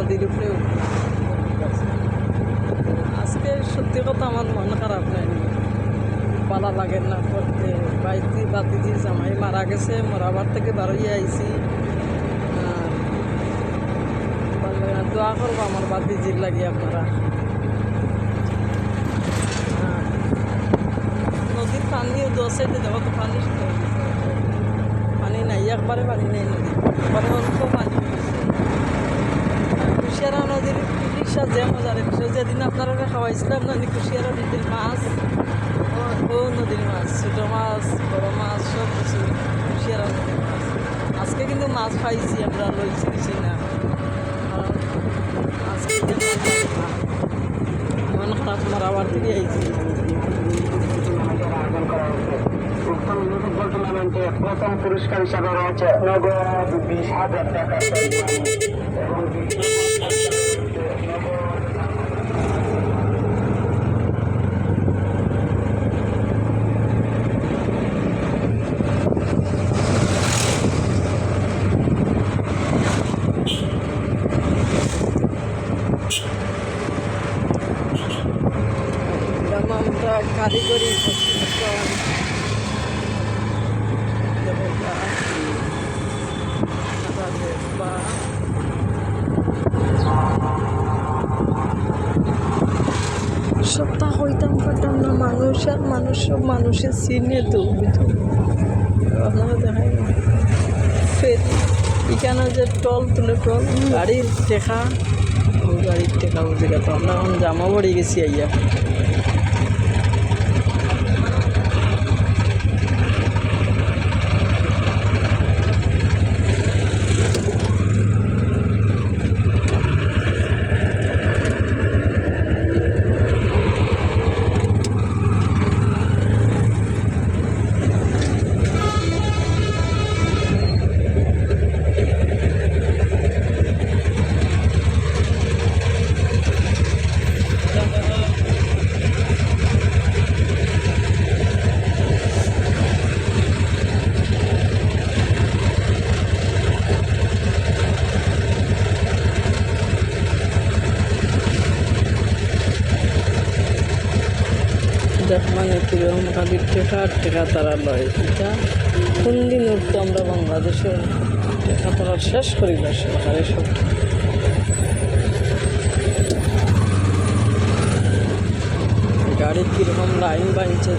নদীর উপরে আজকে সত্যি কথা আমার মন খারাপ নাই, ভালো লাগে না করতে। বাতিজি জামাই মারা গেছে, মরাবার থেকে বারোই আইছি। দোয়া করবো আমার বাতিজির লাগি আপনারা। নদীর পানিও দু সাইডে দেখো তো পানি নাই, একবারে পানি নেই নদী, একবারে অল্প পানি। কুশিয়ারা নদীর ইলিশা যে মজার ইলিশা, যেদিন আপনারা খাওয়াইছিলাম নদী কুশিয়ারা নদীর মাছ, ও নদীর মাছ, ছোটো মাছ বড় মাছ সব কিছু কুশিয়ারা নদীর মাছ। আজকে কিন্তু মাছ পাইছি, আমরা লইছি কিছু না, আজকে মন খারাপ, মারাবার থেকে আইছি। প্রথম পুরস্কার হিসাবে রয়েছে নগদ 20,000 টাকা এবং আমরা কারিগরি প্রশিক্ষণ সপ্তাহ হইতাম পারতাম না, মানুষ আর মানুষ সব মানুষের চিনে তো আপনারা দেখাই না। ফের এখানে যে টল তুলে টল গাড়ির টেকা, ও গাড়ির টেকা বুঝে গেত। আমরা এখন জামা পড়ে গেছি আইয়া। মানে কিরকম গাড়ির টেকা তারা লয়, এটা কোন দিন উঠতো আমরা বাংলাদেশের টেকা তারা শেষ করি না সরকার এসব। গাড়ির কীরকম লাইন বাঁধছে।